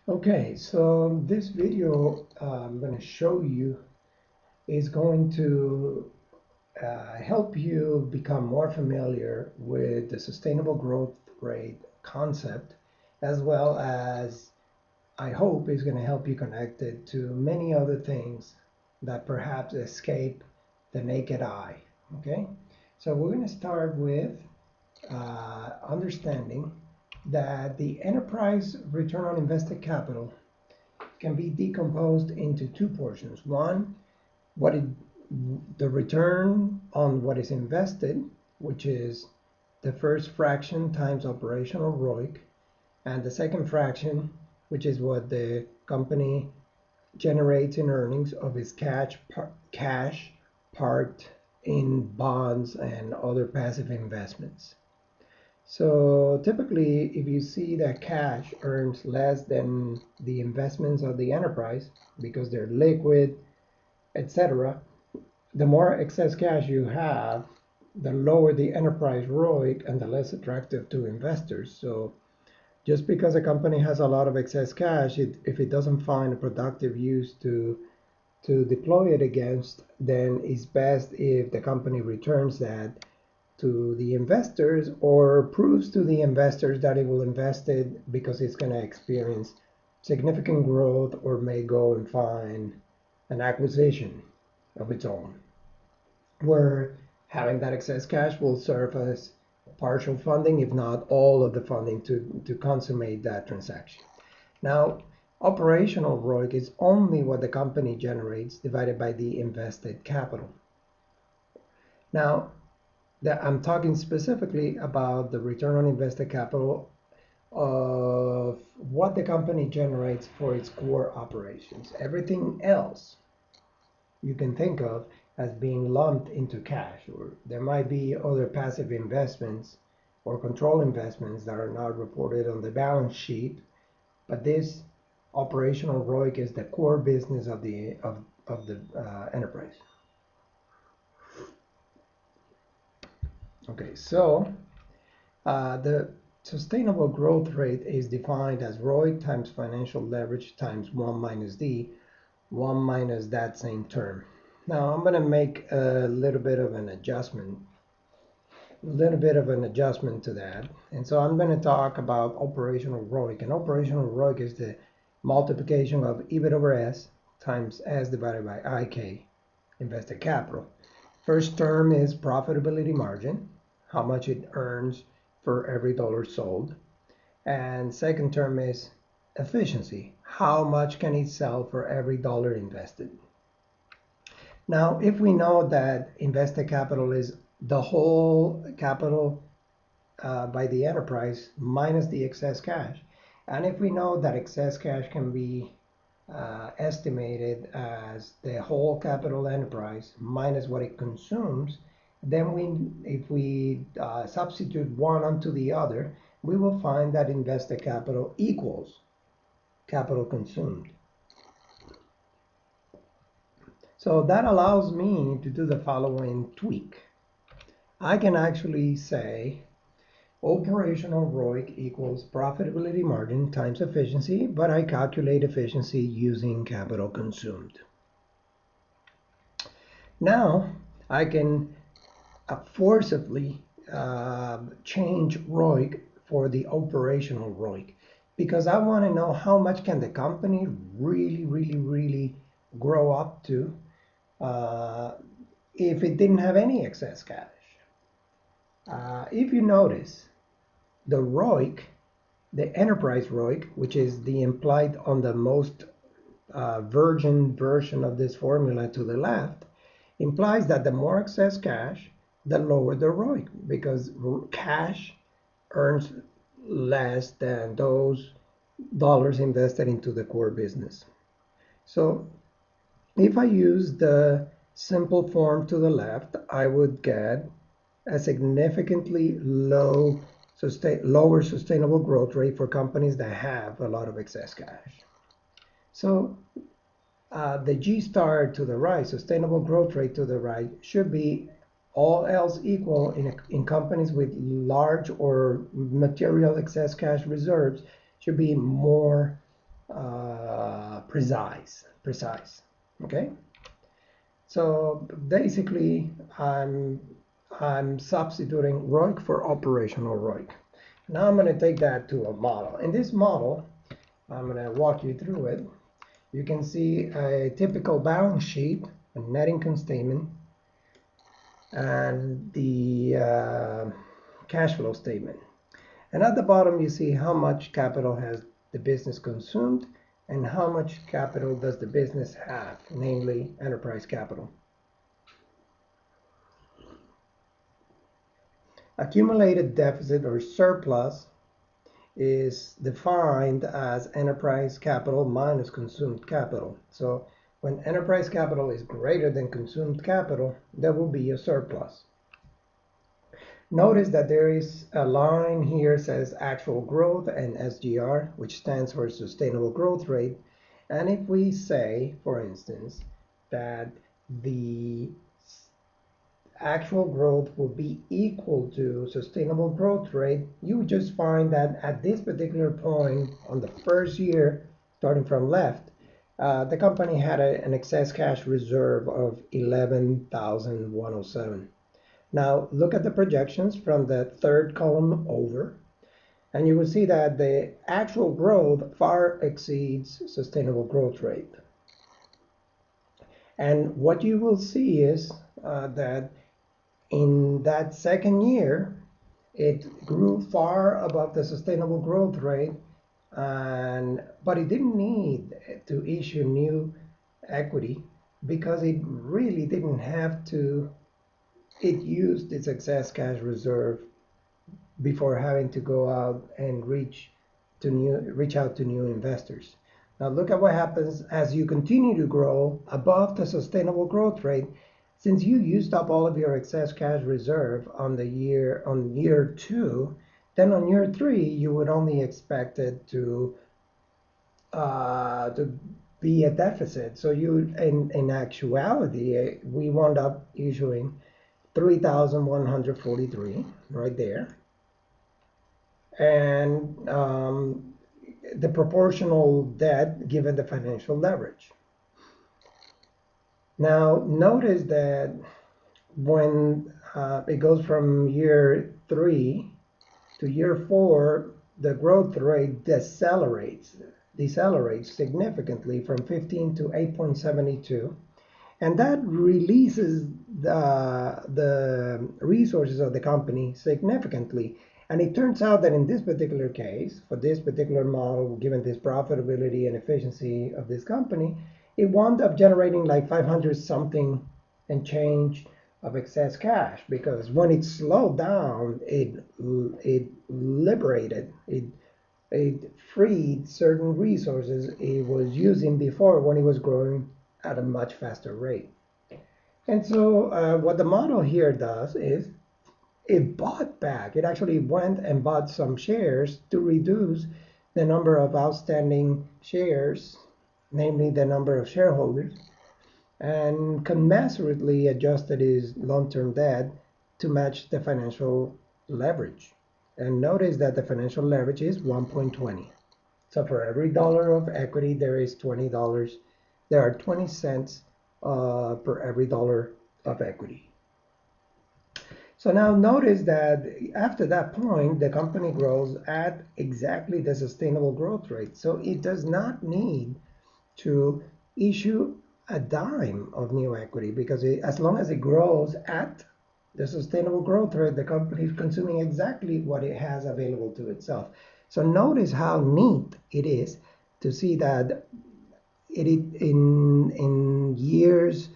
Okay, so this video I'm going to show you is going to help you become more familiar with the sustainable growth rate concept, as well as I hope is going to help you connect it to many other things that perhaps escape the naked eye. Okay, so we're going to start with understanding that the enterprise return on invested capital can be decomposed into two portions. One, what it, the return on what is invested, which is the first fraction times operational ROIC, and the second fraction, which is what the company generates in earnings of its cash parked in bonds and other passive investments. So typically, if you see that cash earns less than the investments of the enterprise because they're liquid, etc., the more excess cash you have, the lower the enterprise ROIC and the less attractive to investors. So just because a company has a lot of excess cash, if it doesn't find a productive use to deploy it against, then it's best if the company returns that to the investors or proves to the investors that it will invest it because it's going to experience significant growth or may go and find an acquisition of its own, where having that excess cash will serve as partial funding, if not all of the funding to consummate that transaction. Now, operational ROIC is only what the company generates divided by the invested capital. Now, I'm talking specifically about the return on invested capital of what the company generates for its core operations. Everything else you can think of as being lumped into cash, or there might be other passive investments or control investments that are not reported on the balance sheet, but this operational ROIC is the core business of the enterprise. Okay, so the sustainable growth rate is defined as ROIC times financial leverage times 1 minus D, 1 minus that same term. Now I'm going to make a little bit of an adjustment to that. And so I'm going to talk about operational ROIC. And operational ROIC is the multiplication of EBIT over S times S divided by IK, invested capital. First term is profitability margin, how much it earns for every dollar sold. And second term is efficiency, how much can it sell for every dollar invested. Now, if we know that invested capital is the whole capital by the enterprise minus the excess cash, and if we know that excess cash can be estimated as the whole capital enterprise minus what it consumes, then if we substitute one onto the other, we will find that invested capital equals capital consumed. So that allows me to do the following tweak. I can actually say operational ROIC equals profitability margin times efficiency, but I calculate efficiency using capital consumed. Now I can forcibly change ROIC for the operational ROIC, because I want to know how much can the company really grow up to if it didn't have any excess cash. If you notice, the ROIC, the enterprise ROIC, which is the implied on the most virgin version of this formula to the left, implies that the more excess cash, the lower the ROIC, because cash earns less than those dollars invested into the core business. So if I use the simple form to the left, I would get a significantly lower sustainable growth rate for companies that have a lot of excess cash. So the G star to the right, sustainable growth rate to the right, should be all else equal in companies with large or material excess cash reserves, should be more precise. Okay, so basically I'm substituting ROIC for operational ROIC. Now I'm going to take that to a model. In this model, I'm going to walk you through it. You can see a typical balance sheet, a net income statement, and the cash flow statement. And at the bottom, you see how much capital has the business consumed and how much capital does the business have, namely enterprise capital. Accumulated deficit or surplus is defined as enterprise capital minus consumed capital. So when enterprise capital is greater than consumed capital, there will be a surplus. Notice that there is a line here says actual growth and SGR, which stands for sustainable growth rate. And if we say, for instance, that the actual growth will be equal to sustainable growth rate, you would just find that at this particular point on the first year, starting from left, the company had an excess cash reserve of 11,107. Now look at the projections from the third column over, and you will see that the actual growth far exceeds sustainable growth rate. And what you will see is that in that second year, it grew far above the sustainable growth rate, but it didn't need to issue new equity because it really didn't have to. It used its excess cash reserve before having to go out and reach out to new investors. Now look at what happens as you continue to grow above the sustainable growth rate. Since you used up all of your excess cash reserve on year 2, then on year 3 you would only expect it to be a deficit. So in actuality, we wound up issuing 3,143 right there, and the proportional debt given the financial leverage. Now notice that when it goes from year 3 to year 4, the growth rate decelerates significantly from 15 to 8.72, and that releases the resources of the company significantly. And it turns out that in this particular case, for this particular model, given this profitability and efficiency of this company, it wound up generating like 500 something and change of excess cash, because when it slowed down, it liberated, it freed certain resources it was using before when it was growing at a much faster rate. And so what the model here does is it bought back. It actually went and bought some shares to reduce the number of outstanding shares, namely the number of shareholders, and commensurately adjusted his long-term debt to match the financial leverage. And notice that the financial leverage is 1.20. So for every dollar of equity, there is $20. There are 20 cents per every dollar of equity. So now notice that after that point, the company grows at exactly the sustainable growth rate. So it does not need to issue a dime of new equity, because as long as it grows at the sustainable growth rate, the company is consuming exactly what it has available to itself. So notice how neat it is to see that in years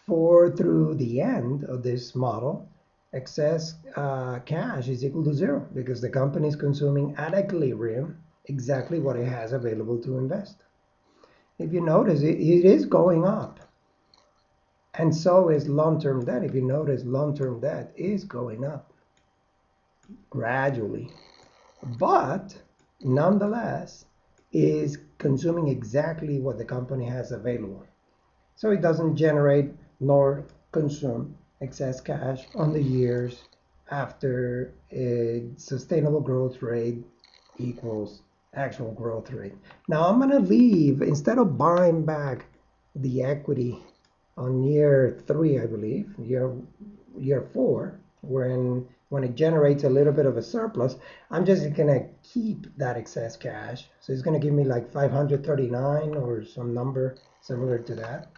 4 through the end of this model, excess cash is equal to 0, because the company is consuming at equilibrium exactly what it has available to invest. If you notice, it is going up. And so is long-term debt. If you notice, long-term debt is going up gradually, but nonetheless is consuming exactly what the company has available. So it doesn't generate nor consume excess cash on the years after a sustainable growth rate equals actual growth rate. Now I'm going to leave, instead of buying back the equity on year 3, I believe, year 4, when it generates a little bit of a surplus, I'm just going to keep that excess cash. So it's going to give me like 539 or some number similar to that.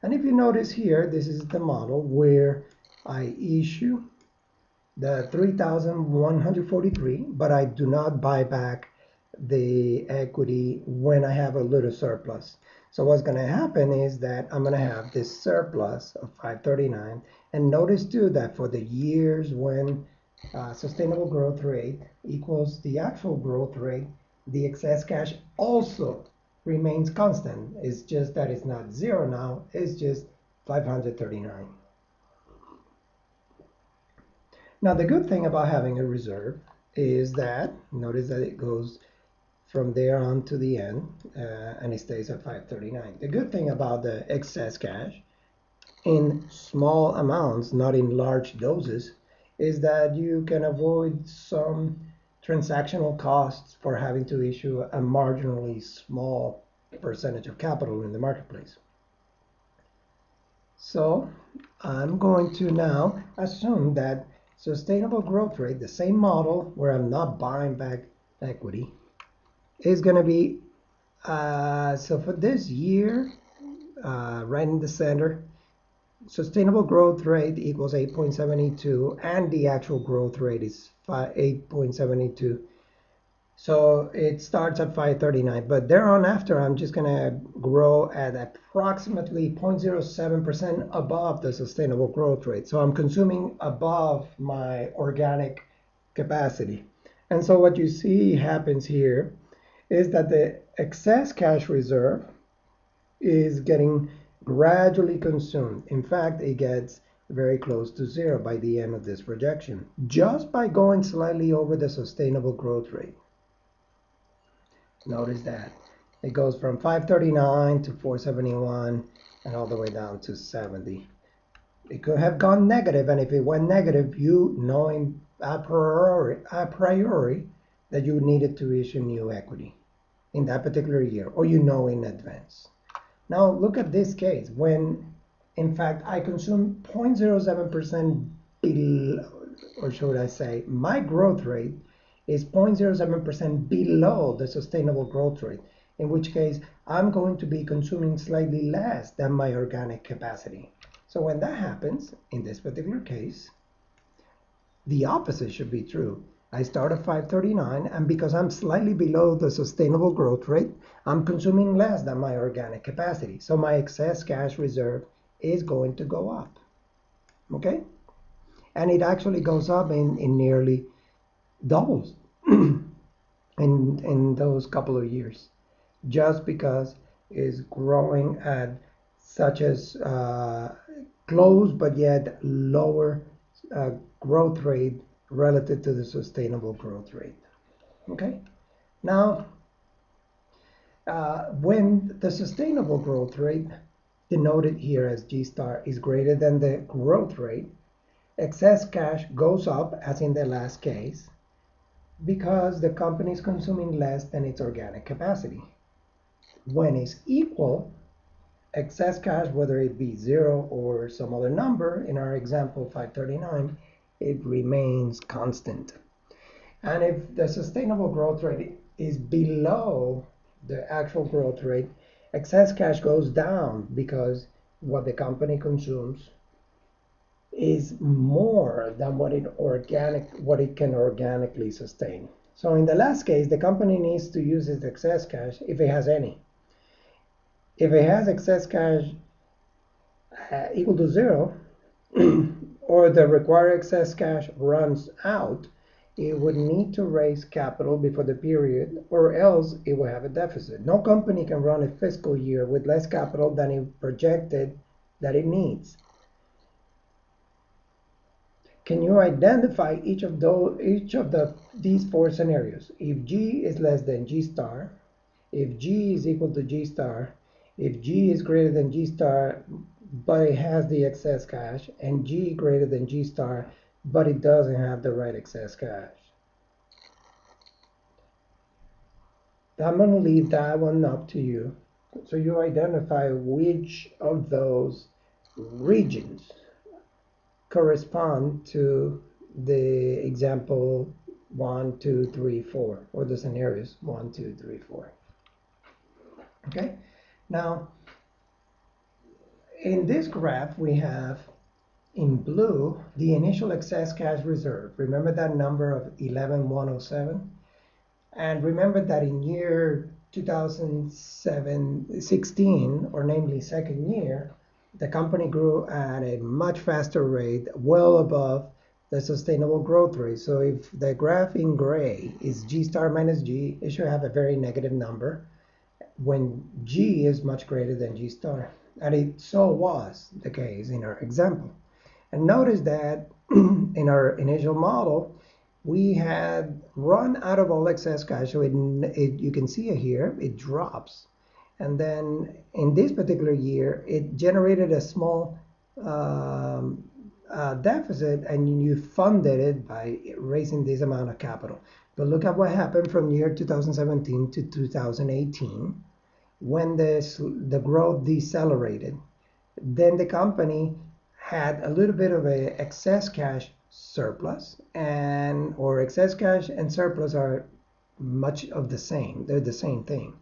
And if you notice here, this is the model where I issue the 3,143, but I do not buy back the equity when I have a little surplus. So what's going to happen is that I'm going to have this surplus of 539. And notice too that for the years when sustainable growth rate equals the actual growth rate, the excess cash also remains constant. It's just that it's not 0 now, it's just 539. Now the good thing about having a reserve is that, notice that it goes from there on to the end, and it stays at 539. The good thing about the excess cash in small amounts, not in large doses, is that you can avoid some transactional costs for having to issue a marginally small percentage of capital in the marketplace. So I'm going to now assume that sustainable growth rate, the same model where I'm not buying back equity, is going to be, so for this year, right in the center, sustainable growth rate equals 8.72, and the actual growth rate is 8.72. So it starts at 539, but thereon after, I'm just going to grow at approximately 0.07% above the sustainable growth rate. So I'm consuming above my organic capacity. And so what you see happens here is that the excess cash reserve is getting gradually consumed. In fact, it gets very close to 0 by the end of this projection, just by going slightly over the sustainable growth rate. Notice that it goes from 539 to 471 and all the way down to 70. It could have gone negative, and if it went negative, you knowing a priori that you needed to issue new equity in that particular year, or you know in advance. Now look at this case when in fact I consume 0.07% below, or should I say my growth rate is 0.07% below the sustainable growth rate, in which case I'm going to be consuming slightly less than my organic capacity. So when that happens, in this particular case, the opposite should be true. I start at 539, and because I'm slightly below the sustainable growth rate, I'm consuming less than my organic capacity. So my excess cash reserve is going to go up. Okay? And it actually goes up in nearly doubles in those couple of years, just because it's growing at such as close but yet lower growth rate relative to the sustainable growth rate. Okay, now when the sustainable growth rate, denoted here as G star, is greater than the growth rate, excess cash goes up, as in the last case, because the company is consuming less than its organic capacity. When it's equal, excess cash, whether it be 0 or some other number, in our example 539, it remains constant. And if the sustainable growth rate is below the actual growth rate, excess cash goes down because what the company consumes is more than what it can organically sustain. So in the last case, the company needs to use its excess cash if it has any. If it has excess cash equal to 0, or the required excess cash runs out, it would need to raise capital before the period, or else it will have a deficit. No company can run a fiscal year with less capital than it projected that it needs. Can you identify each of these 4 scenarios? If G is less than G star, if G is equal to G star, if G is greater than G star, but it has the excess cash, and G greater than G star, but it doesn't have the right excess cash. I'm going to leave that one up to you. So you identify which of those regions correspond to the example 1, 2, 3, 4, or the scenarios 1, 2, 3, 4. Okay, now in this graph we have in blue the initial excess cash reserve. Remember that number of 11,107? And remember that in year 2016, or namely second year, the company grew at a much faster rate, well above the sustainable growth rate. So if the graph in gray is G star minus G, it should have a very negative number when G is much greater than G star. And it so was the case in our example. And notice that in our initial model, we had run out of all excess cash. So you can see it here, it drops. And then in this particular year, it generated a small deficit, and you funded it by raising this amount of capital. But look at what happened from year 2017 to 2018 when the growth decelerated. Then the company had a little bit of a excess cash surplus, or excess cash and surplus are much of the same. They're the same thing.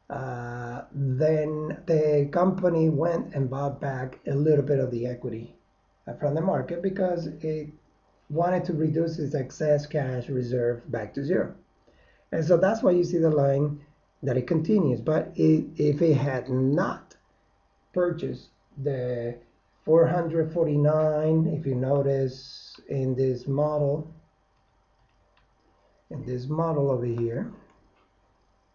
Then the company went and bought back a little bit of the equity from the market because it wanted to reduce its excess cash reserve back to zero. And so that's why you see the line that it continues. But if it had not purchased the 449, if you notice in this model over here,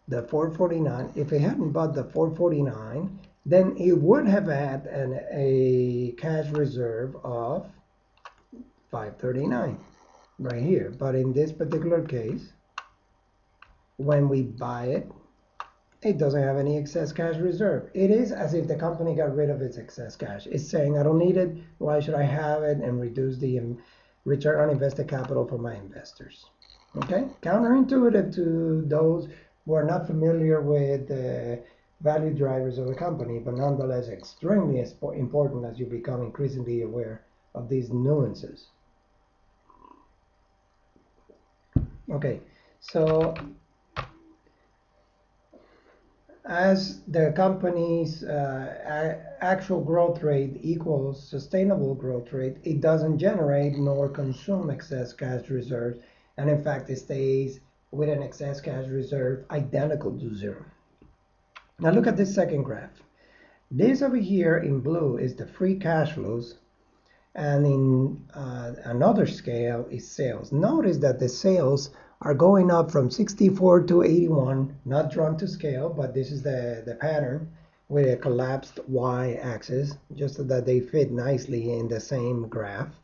the 449, if it hadn't bought the 449, then it would have had a cash reserve of 539 right here. But in this particular case, when we buy it, it doesn't have any excess cash reserve. It is as if the company got rid of its excess cash. It's saying, I don't need it, why should I have it, and reduce the return on invested capital for my investors. Okay, counterintuitive to those who are not familiar with the value drivers of the company, but nonetheless extremely important as you become increasingly aware of these nuances. Okay, so as the company's actual growth rate equals sustainable growth rate, it doesn't generate nor consume excess cash reserves, and in fact it stays with an excess cash reserve identical to zero. Now look at this second graph. This over here in blue is the free cash flows, and in another scale is sales. Notice that the sales are going up from 64 to 81, not drawn to scale, but this is the pattern with a collapsed y-axis, just so that they fit nicely in the same graph.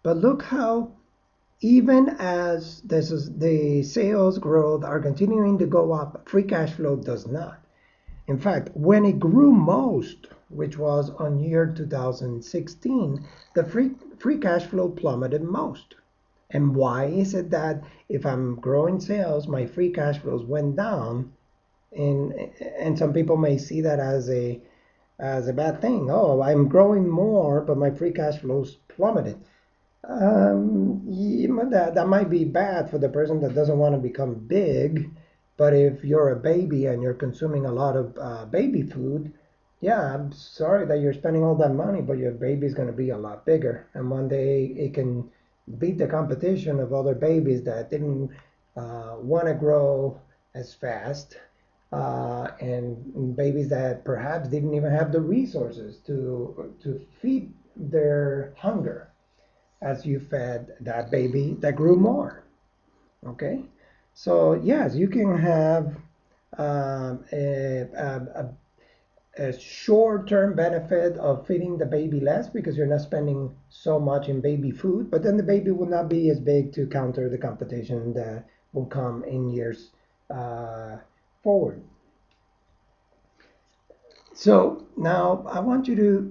But look how even as the sales growth are continuing to go up, free cash flow does not. In fact, when it grew most, which was on year 2016, the free cash flow plummeted most. And why is it that if I'm growing sales, my free cash flows went down? And some people may see that as a bad thing. Oh, I'm growing more, but my free cash flows plummeted. That might be bad for the person that doesn't want to become big. But if you're a baby and you're consuming a lot of baby food, yeah, I'm sorry that you're spending all that money, but your baby's going to be a lot bigger. And one day it can beat the competition of other babies that didn't want to grow as fast, and babies that perhaps didn't even have the resources to feed their hunger as you fed that baby that grew more. Okay, so yes, you can have a short-term benefit of feeding the baby less because you're not spending so much in baby food, but then the baby will not be as big to counter the competition that will come in years forward. So now I want you to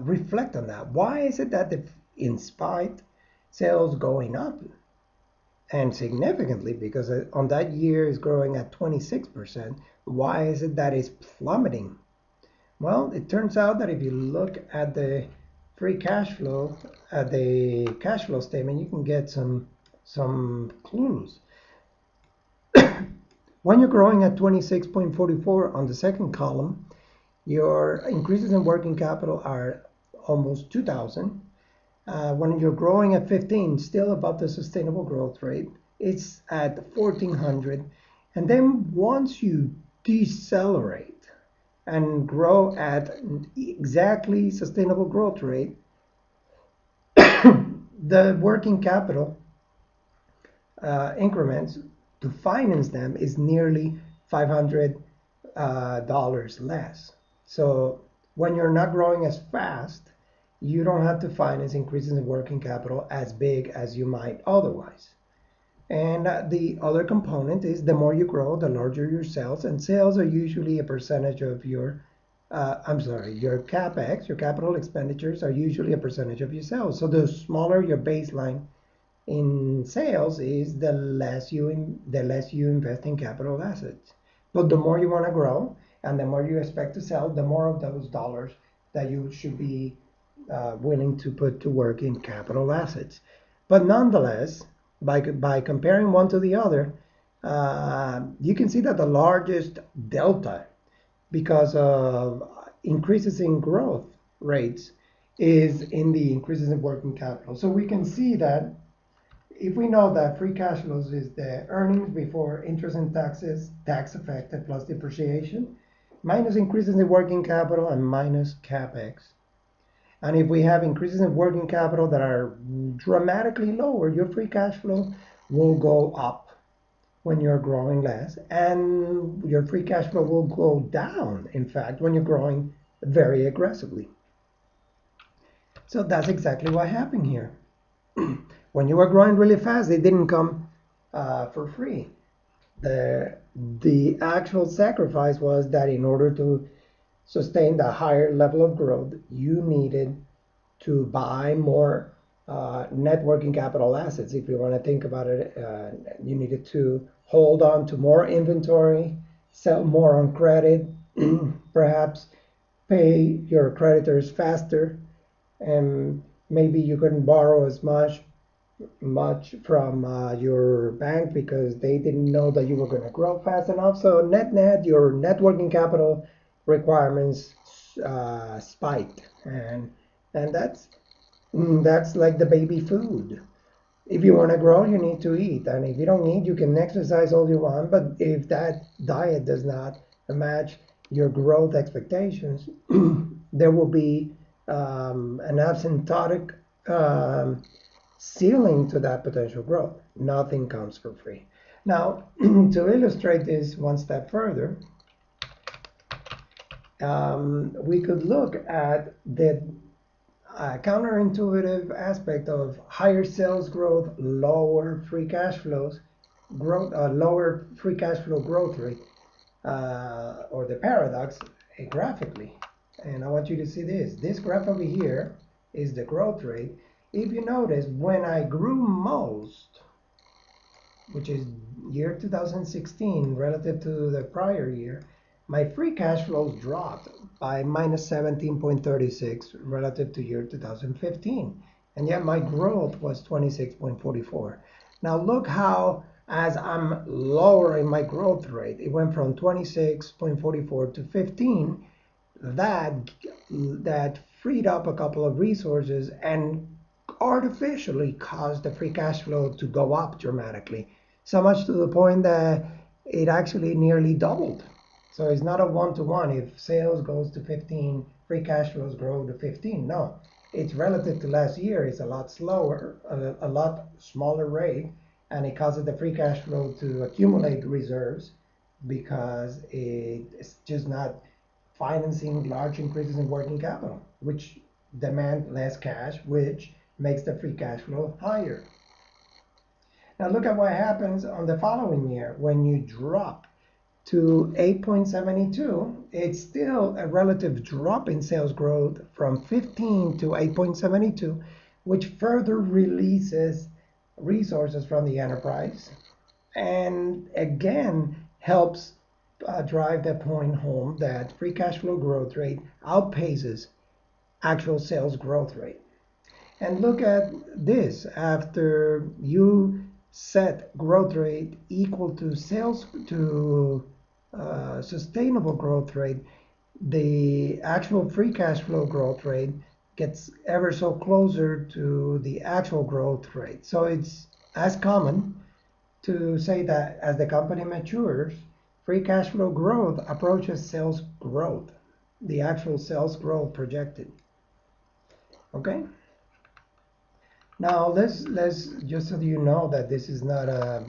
reflect on that. Why is it that in spite sales going up, and significantly, because on that year is growing at 26%. Why is it that it's plummeting? Well, it turns out that if you look at the free cash flow, at the cash flow statement, you can get some clues. When you're growing at 26.44 on the second column, your increases in working capital are almost 2,000. When you're growing at 15, still above the sustainable growth rate, it's at 1,400. And then once you decelerate and grow at exactly sustainable growth rate, the working capital increments to finance them is nearly $500 less. So when you're not growing as fast, you don't have to finance increases in working capital as big as you might otherwise. And the other component is the more you grow, the larger your sales, and sales are usually a percentage of your your CapEx, your capital expenditures are usually a percentage of your sales. So the smaller your baseline in sales is, the less you invest in capital assets. But the more you want to grow and the more you expect to sell, the more of those dollars that you should be willing to put to work in capital assets. But nonetheless, by comparing one to the other, you can see that the largest delta, because of increases in growth rates, is in the increases in working capital. So we can see that if we know that free cash flows is the earnings before interest and taxes, tax affected plus depreciation, minus increases in working capital and minus CapEx. And if we have increases in working capital that are dramatically lower, your free cash flow will go up when you're growing less, and your free cash flow will go down, in fact, when you're growing very aggressively. So that's exactly what happened here. When you were growing really fast, it didn't come for free. The actual sacrifice was that in order to sustain the higher level of growth, you needed to buy more net working capital assets. If you want to think about it, you needed to hold on to more inventory, sell more on credit, perhaps pay your creditors faster, and maybe you couldn't borrow as much from your bank because they didn't know that you were going to grow fast enough. So net, your net working capital requirements spiked, and that's like the baby food. If you want to grow, you need to eat, and if you don't eat, you can exercise all you want, but if that diet does not match your growth expectations, there will be an asymptotic ceiling to that potential growth. Nothing comes for free. Now, to illustrate this one step further, we could look at the counterintuitive aspect of higher sales growth, lower free cash flows, lower free cash flow growth rate, or the paradox graphically. And I want you to see this. This graph over here is the growth rate. If you notice, when I grew most, which is year 2016 relative to the prior year, my free cash flows dropped by minus 17.36 relative to year 2015. And yet my growth was 26.44. Now look how, as I'm lowering my growth rate, it went from 26.44 to 15. That freed up a couple of resources and artificially caused the free cash flow to go up dramatically. So much to the point that it actually nearly doubled. So it's not a one-to-one. If sales goes to 15, free cash flows grow to 15. No, it's relative to last year. It's a lot slower, a lot smaller rate, and it causes the free cash flow to accumulate reserves because it's just not financing large increases in working capital, which demand less cash, which makes the free cash flow higher. Now look at what happens on the following year. When you drop to 8.72, it's still a relative drop in sales growth from 15 to 8.72, which further releases resources from the enterprise, and again helps drive the point home that free cash flow growth rate outpaces actual sales growth rate. And look at this. After you set growth rate equal to sales to sustainable growth rate, the actual free cash flow growth rate gets ever so closer to the actual growth rate. So it's as common to say that as the company matures, free cash flow growth approaches sales growth, the actual sales growth projected. Okay? Now let's just so you know that this is not a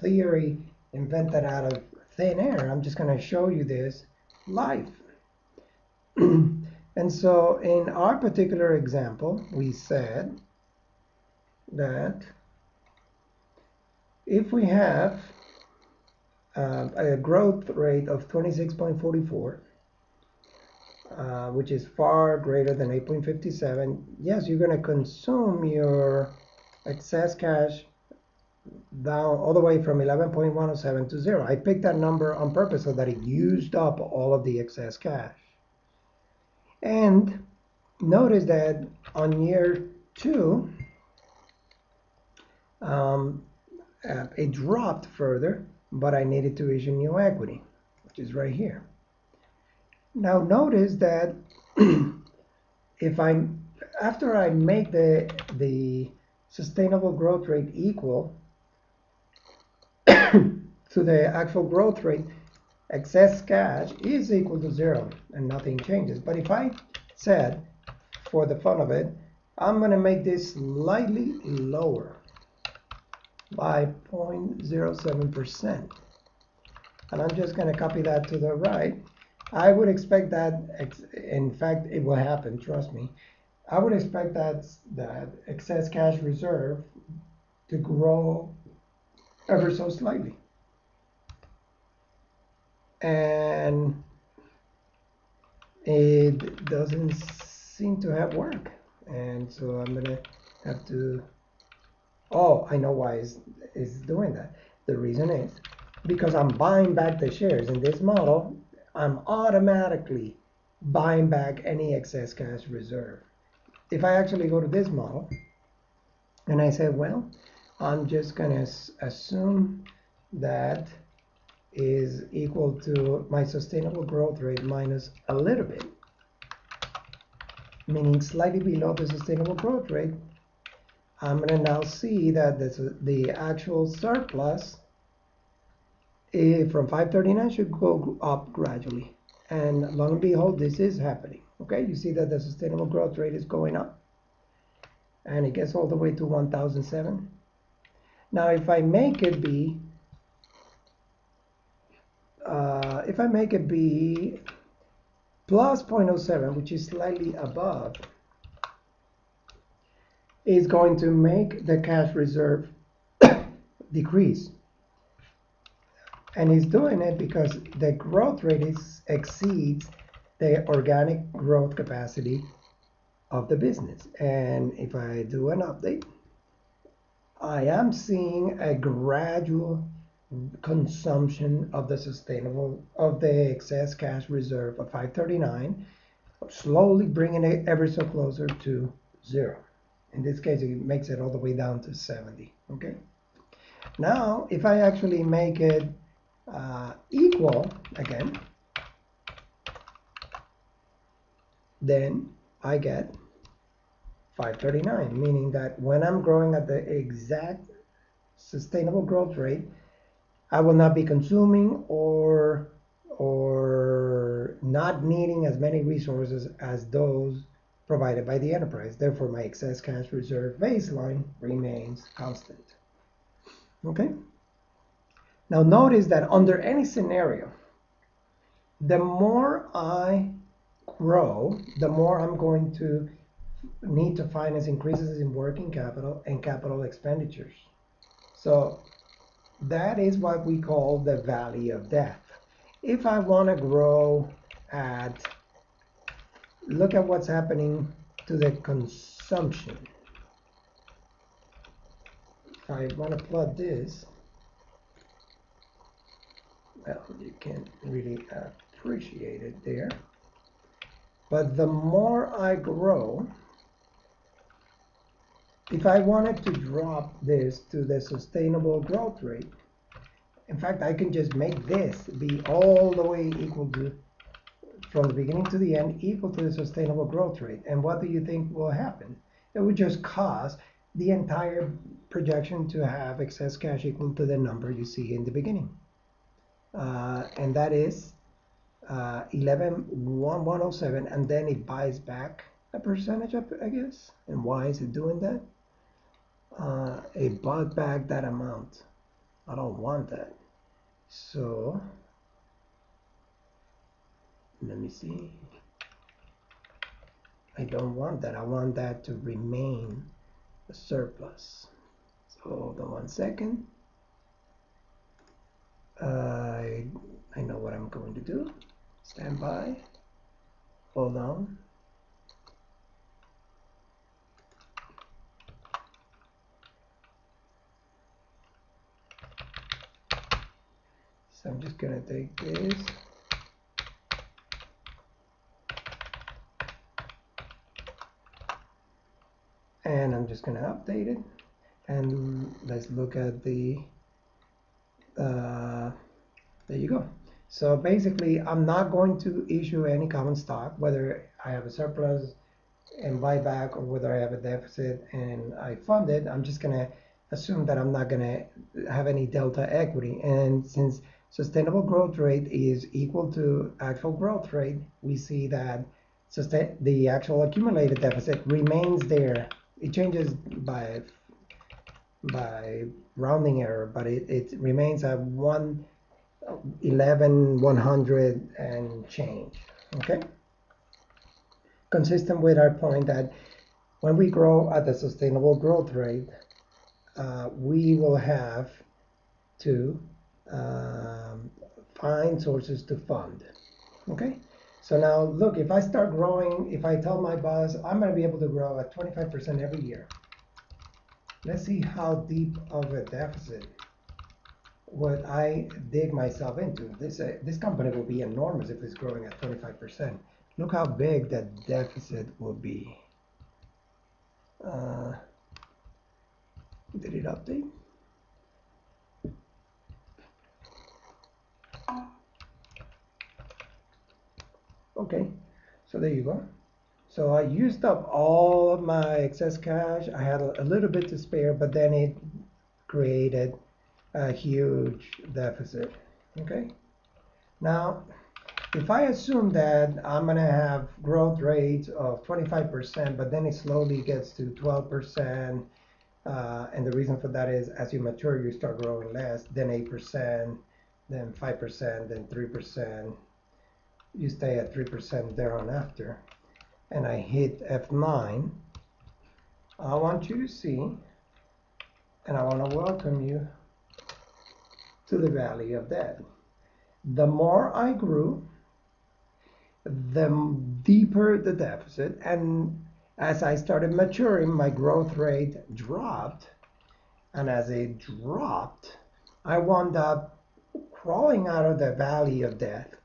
theory invented out of thin air. I'm just going to show you this live. And so in our particular example, we said that if we have a growth rate of 26.44, which is far greater than 8.57, yes, you're going to consume your excess cash down all the way from 11.107 to 0. I picked that number on purpose so that it used up all of the excess cash. And notice that on year 2, it dropped further, but I needed to issue new equity, which is right here. Now notice that after I make the sustainable growth rate equal to the actual growth rate, excess cash is equal to 0 and nothing changes. But if I said, for the fun of it, I'm going to make this slightly lower by 0.07%, and I'm just going to copy that to the right, I would expect that, in fact, it will happen, trust me. I would expect that excess cash reserve to grow ever so slightly. And it doesn't seem to have worked. And so I'm going to have to, oh, I know why it's doing that. The reason is because I'm buying back the shares in this model. I'm automatically buying back any excess cash reserve. If I actually go to this model and I say, well, I'm just going to assume that is equal to my sustainable growth rate minus a little bit, meaning slightly below the sustainable growth rate, I'm going to now see that the actual surplus from 539 should go up gradually. And lo and behold, this is happening. Okay, you see that the sustainable growth rate is going up. And it gets all the way to 1007. Now, if I make it be plus 0.07, which is slightly above, is going to make the cash reserve decrease. And it's doing it because the growth rate exceeds the organic growth capacity of the business. And if I do an update, I am seeing a gradual consumption of the excess cash reserve of 539, slowly bringing it ever so closer to 0. In this case, it makes it all the way down to 70. Okay. Now, if I actually make it equal again, then I get 539, meaning that when I'm growing at the exact sustainable growth rate, I will not be consuming or not needing as many resources as those provided by the enterprise. Therefore, my excess cash reserve baseline remains constant. Okay? Now notice that under any scenario, the more I grow, the more I'm going to need to finance increases in working capital and capital expenditures. So that is what we call the valley of death. If I want to grow look at what's happening to the consumption. I want to plot this, well, you can't really appreciate it there. But the more I grow, if I wanted to drop this to the sustainable growth rate, in fact, I can just make this be all the way equal to, from the beginning to the end, equal to the sustainable growth rate. And what do you think will happen? It would just cause the entire projection to have excess cash equal to the number you see in the beginning. And that is 11,107, and then it buys back a percentage of, I guess. And why is it doing that? It bought back that amount. I don't want that. So let me see. I don't want that. I want that to remain a surplus. So hold on 1 second. I know what I'm going to do. Stand by. Hold on. So I'm just going to take this. And I'm just going to update it. And let's look at the, there you go. So basically, I'm not going to issue any common stock, whether I have a surplus and buyback or whether I have a deficit and I fund it. I'm just going to assume that I'm not going to have any delta equity. And since sustainable growth rate is equal to actual growth rate, we see that the actual accumulated deficit remains there. It changes by rounding error, but it remains at 11,100 and change. Okay, consistent with our point that when we grow at the sustainable growth rate, we will have to find sources to fund. Okay, so now look, if I start growing, if I tell my boss I'm going to be able to grow at 25% every year, let's see how deep of a deficit would I dig myself into. This company will be enormous if it's growing at 25%. Look how big that deficit will be. Did it update? Okay, so there you go. So I used up all of my excess cash. I had a little bit to spare, but then it created a huge deficit. Okay, now if I assume that I'm going to have growth rates of 25%, but then it slowly gets to 12%, and the reason for that is as you mature, you start growing less, then 8%, then 5%, then 3%. You stay at 3% there on after. And I hit F9. I want you to see, and I want to welcome you to the valley of death. The more I grew, the deeper the deficit, and as I started maturing, my growth rate dropped, and as it dropped, I wound up crawling out of the valley of death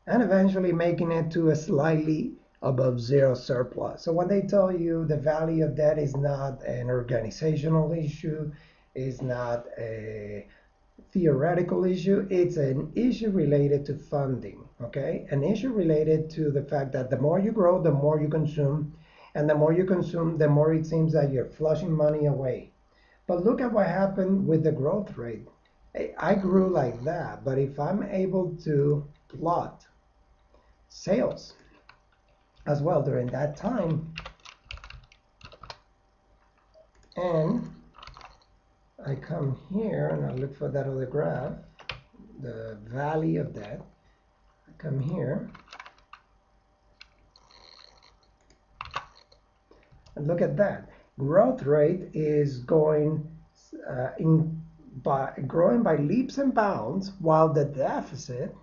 and eventually making it to a slightly above zero surplus. So when they tell you the value of debt is not an organizational issue, is not a theoretical issue, it's an issue related to funding, okay? An issue related to the fact that the more you grow, the more you consume, and the more you consume, the more it seems that you're flushing money away. But look at what happened with the growth rate. I grew like that, but if I'm able to plot sales as well during that time, and I come here and I look for that other graph, the valley of debt. I come here and look at that. Growth rate is going growing by leaps and bounds, while the deficit.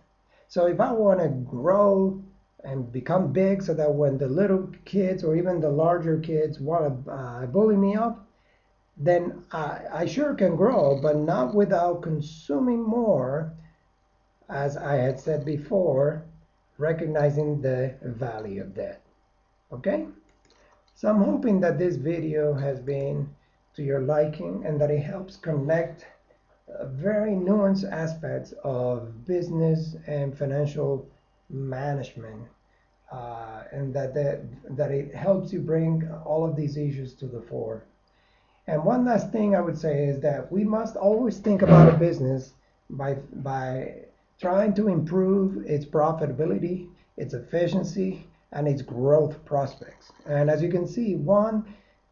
So if I want to grow and become big so that when the little kids or even the larger kids want to bully me up, then I sure can grow, but not without consuming more, as I had said before, recognizing the value of that. Okay? So I'm hoping that this video has been to your liking and that it helps connect very nuanced aspects of business and financial management, and that it helps you bring all of these issues to the fore. And one last thing I would say is that we must always think about a business by trying to improve its profitability, its efficiency, and its growth prospects. And as you can see, one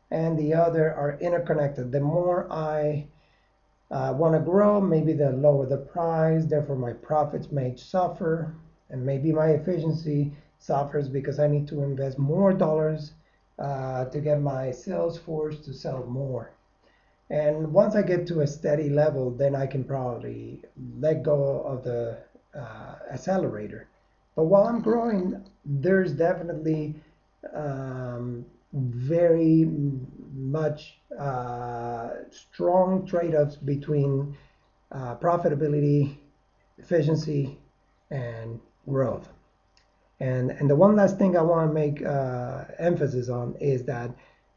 and the other are interconnected. The more I want to grow, maybe the lower the price, therefore my profits may suffer, and maybe my efficiency suffers because I need to invest more dollars to get my sales force to sell more. And once I get to a steady level, then I can probably let go of the accelerator. But while I'm growing, there's definitely very much strong trade-offs between profitability, efficiency, and growth. And the one last thing I want to make emphasis on is that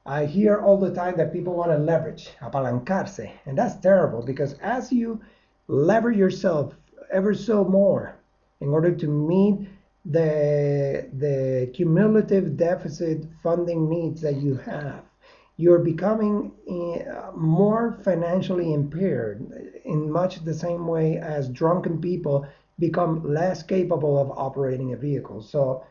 I hear all the time that people want to leverage, apalancarse, and that's terrible, because as you lever yourself ever so more in order to meet the cumulative deficit funding needs that you have, you're becoming more financially impaired in much the same way as drunken people become less capable of operating a vehicle. So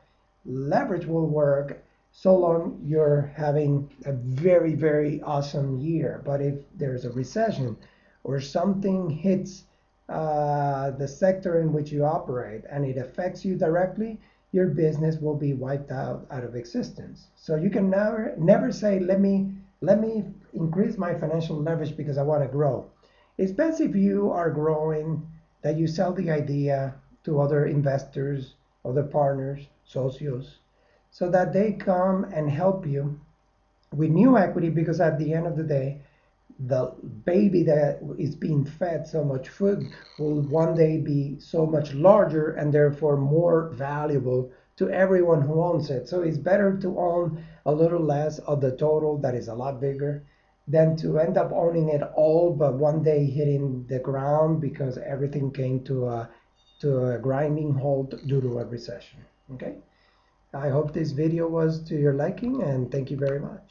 leverage will work so long you're having a very, very awesome year. But if there's a recession or something hits the sector in which you operate and it affects you directly, your business will be wiped out of existence. So you can never say, let me increase my financial leverage because I want to grow. It's best if you are growing that you sell the idea to other investors, other partners, socios, so that they come and help you with new equity, because at the end of the day, the baby that is being fed so much food will one day be so much larger and therefore more valuable to everyone who owns it. So it's better to own a little less of the total that is a lot bigger than to end up owning it all, but one day hitting the ground because everything came to a grinding halt due to a recession. Okay? I hope this video was to your liking, and thank you very much.